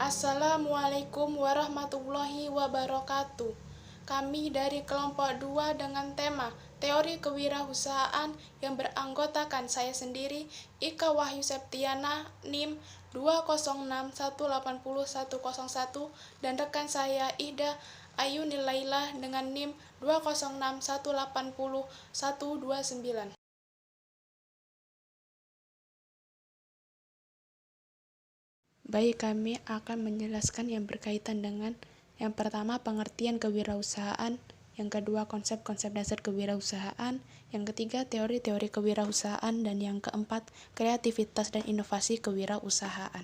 Assalamualaikum warahmatullahi wabarakatuh. Kami dari kelompok 2 dengan tema Teori Kewirausahaan yang beranggotakan saya sendiri, Ika Wahyu Septiana, NIM 206180101 dan rekan saya Ida Ayuni Laila dengan NIM 206180129. Baik, kami akan menjelaskan yang berkaitan dengan yang pertama pengertian kewirausahaan, yang kedua konsep-konsep dasar kewirausahaan, yang ketiga teori-teori kewirausahaan, dan yang keempat kreativitas dan inovasi kewirausahaan.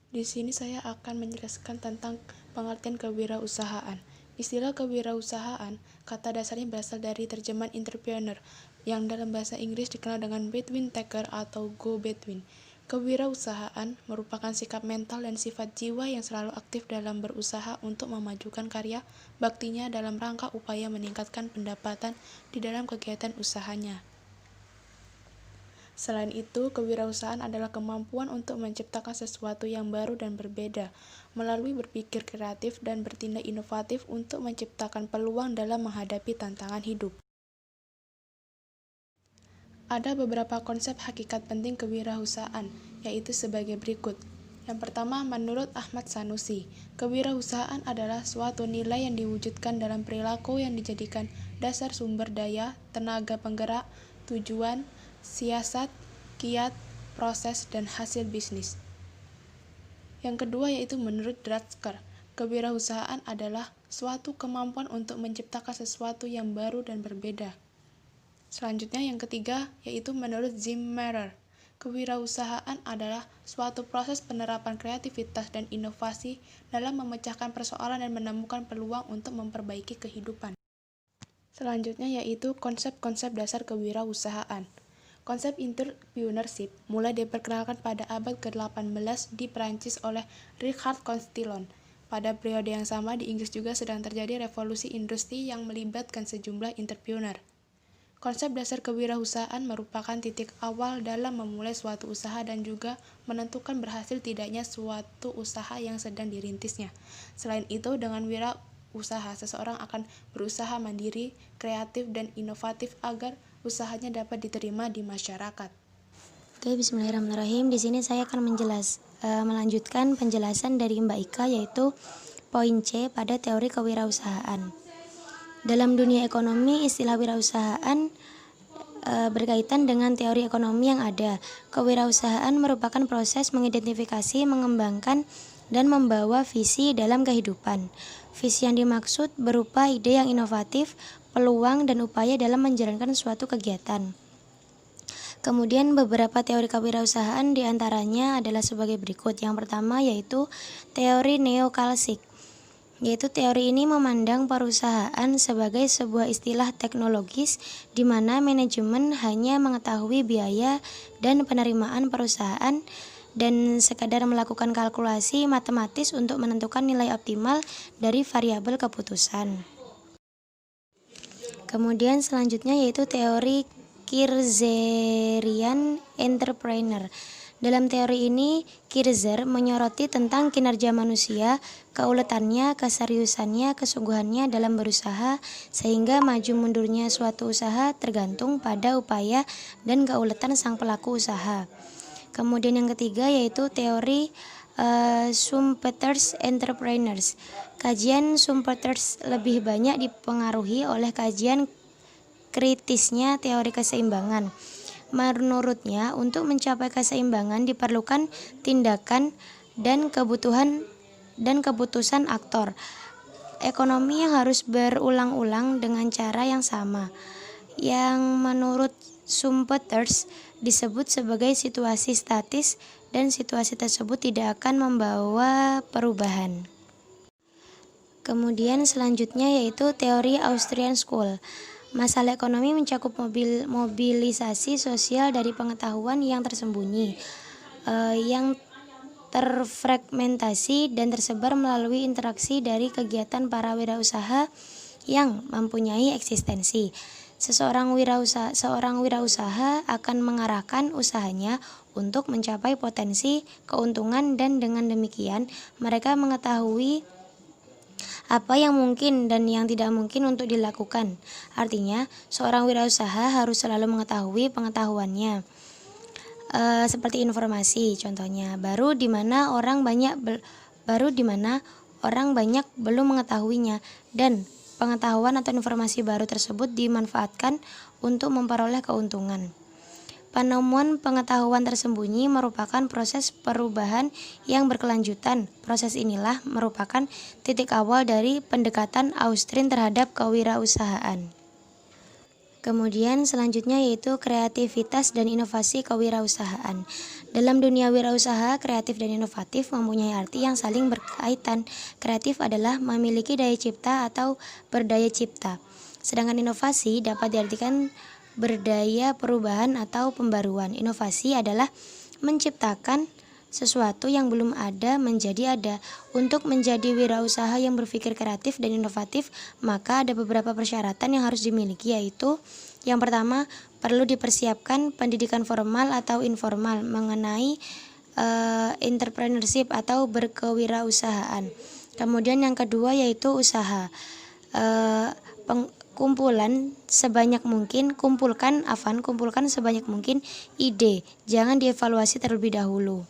Di sini saya akan menjelaskan tentang pengertian kewirausahaan. Istilah kewirausahaan, kata dasarnya berasal dari terjemahan entrepreneur, yang dalam bahasa Inggris dikenal dengan between taker atau go-between. Kewirausahaan merupakan sikap mental dan sifat jiwa yang selalu aktif dalam berusaha untuk memajukan karya baktinya dalam rangka upaya meningkatkan pendapatan di dalam kegiatan usahanya. Selain itu, kewirausahaan adalah kemampuan untuk menciptakan sesuatu yang baru dan berbeda, melalui berpikir kreatif dan bertindak inovatif untuk menciptakan peluang dalam menghadapi tantangan hidup. Ada beberapa konsep hakikat penting kewirausahaan, yaitu sebagai berikut. Yang pertama, menurut Ahmad Sanusi, kewirausahaan adalah suatu nilai yang diwujudkan dalam perilaku yang dijadikan dasar sumber daya, tenaga penggerak, tujuan, siasat, kiat, proses, dan hasil bisnis. Yang kedua yaitu menurut Dratzker, kewirausahaan adalah suatu kemampuan untuk menciptakan sesuatu yang baru dan berbeda. Selanjutnya yang ketiga yaitu menurut Zimmerer, kewirausahaan adalah suatu proses penerapan kreativitas dan inovasi dalam memecahkan persoalan dan menemukan peluang untuk memperbaiki kehidupan. Selanjutnya yaitu konsep-konsep dasar kewirausahaan. Konsep entrepreneurship mulai diperkenalkan pada abad ke-18 di Prancis oleh Richard Cantillon. Pada periode yang sama di Inggris juga sedang terjadi revolusi industri yang melibatkan sejumlah entrepreneur. Konsep dasar kewirausahaan merupakan titik awal dalam memulai suatu usaha dan juga menentukan berhasil tidaknya suatu usaha yang sedang dirintisnya. Selain itu, dengan wirausaha, seseorang akan berusaha mandiri, kreatif, dan inovatif agar usahanya dapat diterima di masyarakat. Oke, bismillahirrahmanirrahim. Di sini saya akan melanjutkan penjelasan dari Mbak Ika, yaitu poin C pada teori kewirausahaan. Dalam dunia ekonomi, istilah wirausahaan berkaitan dengan teori ekonomi yang ada. Kewirausahaan merupakan proses mengidentifikasi, mengembangkan, dan membawa visi dalam kehidupan. Visi yang dimaksud berupa ide yang inovatif, peluang, dan upaya dalam menjalankan suatu kegiatan. Kemudian beberapa teori kewirausahaan diantaranya adalah sebagai berikut. Yang pertama yaitu teori neoklasik, yaitu teori ini memandang perusahaan sebagai sebuah istilah teknologis di mana manajemen hanya mengetahui biaya dan penerimaan perusahaan dan sekadar melakukan kalkulasi matematis untuk menentukan nilai optimal dari variabel keputusan. Kemudian selanjutnya yaitu teori Kirzerian Entrepreneur. Dalam teori ini, Kirzer menyoroti tentang kinerja manusia, keuletannya, keseriusannya, kesungguhannya dalam berusaha, sehingga maju mundurnya suatu usaha tergantung pada upaya dan keuletan sang pelaku usaha. Kemudian yang ketiga yaitu teori Schumpeter's Entrepreneurs. Kajian Schumpeter's lebih banyak dipengaruhi oleh kajian kritisnya teori keseimbangan. Menurutnya, untuk mencapai keseimbangan diperlukan tindakan dan keputusan aktor ekonomi yang harus berulang-ulang dengan cara yang sama, yang menurut Schumpeter's disebut sebagai situasi statis, dan situasi tersebut tidak akan membawa perubahan. Kemudian selanjutnya yaitu teori Austrian School. Masalah ekonomi mencakup mobilisasi sosial dari pengetahuan yang tersembunyi, yang terfragmentasi dan tersebar melalui interaksi dari kegiatan para wirausaha yang mempunyai eksistensi. Seorang wirausaha akan mengarahkan usahanya untuk mencapai potensi keuntungan, dan dengan demikian mereka mengetahui apa yang mungkin dan yang tidak mungkin untuk dilakukan. Artinya, seorang wirausaha harus selalu mengetahui pengetahuannya. Seperti informasi, contohnya, baru di mana orang banyak belum mengetahuinya, dan pengetahuan atau informasi baru tersebut dimanfaatkan untuk memperoleh keuntungan. Penemuan pengetahuan tersembunyi merupakan proses perubahan yang berkelanjutan. Proses inilah merupakan titik awal dari pendekatan Austrian terhadap kewirausahaan. Kemudian selanjutnya yaitu kreativitas dan inovasi kewirausahaan. Dalam dunia wirausaha, kreatif dan inovatif mempunyai arti yang saling berkaitan. Kreatif adalah memiliki daya cipta atau berdaya cipta. Sedangkan inovasi dapat diartikan berdaya perubahan atau pembaruan. Inovasi adalah menciptakan sesuatu yang belum ada menjadi ada. Untuk menjadi wirausaha yang berpikir kreatif dan inovatif, maka ada beberapa persyaratan yang harus dimiliki, yaitu yang pertama, perlu dipersiapkan pendidikan formal atau informal mengenai entrepreneurship atau berkewirausahaan. Kemudian yang kedua yaitu usaha. Kumpulkan sebanyak mungkin ide, jangan dievaluasi terlebih dahulu.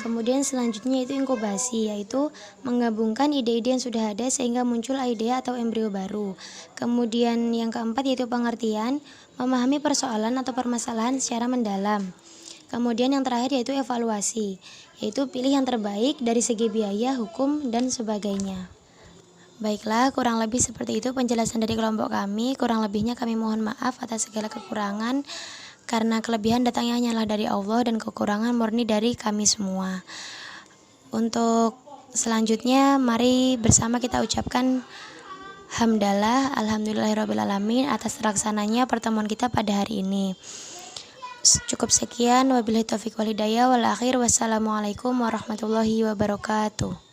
Kemudian selanjutnya yaitu inkubasi, yaitu menggabungkan ide-ide yang sudah ada sehingga muncul ide atau embrio baru. Kemudian yang keempat yaitu pengertian, memahami persoalan atau permasalahan secara mendalam. Kemudian yang terakhir yaitu evaluasi, yaitu pilih yang terbaik dari segi biaya, hukum, dan sebagainya. Baiklah, kurang lebih seperti itu penjelasan dari kelompok kami. Kurang lebihnya kami mohon maaf atas segala kekurangan, karena kelebihan datangnya hanyalah dari Allah dan kekurangan murni dari kami semua. Untuk selanjutnya, mari bersama kita ucapkan hamdalah, alhamdulillahirrabbilalamin atas terlaksananya pertemuan kita pada hari ini. Cukup sekian, wabillahi taufiq wal hidayah wal akhir. Wassalamualaikum warahmatullahi wabarakatuh.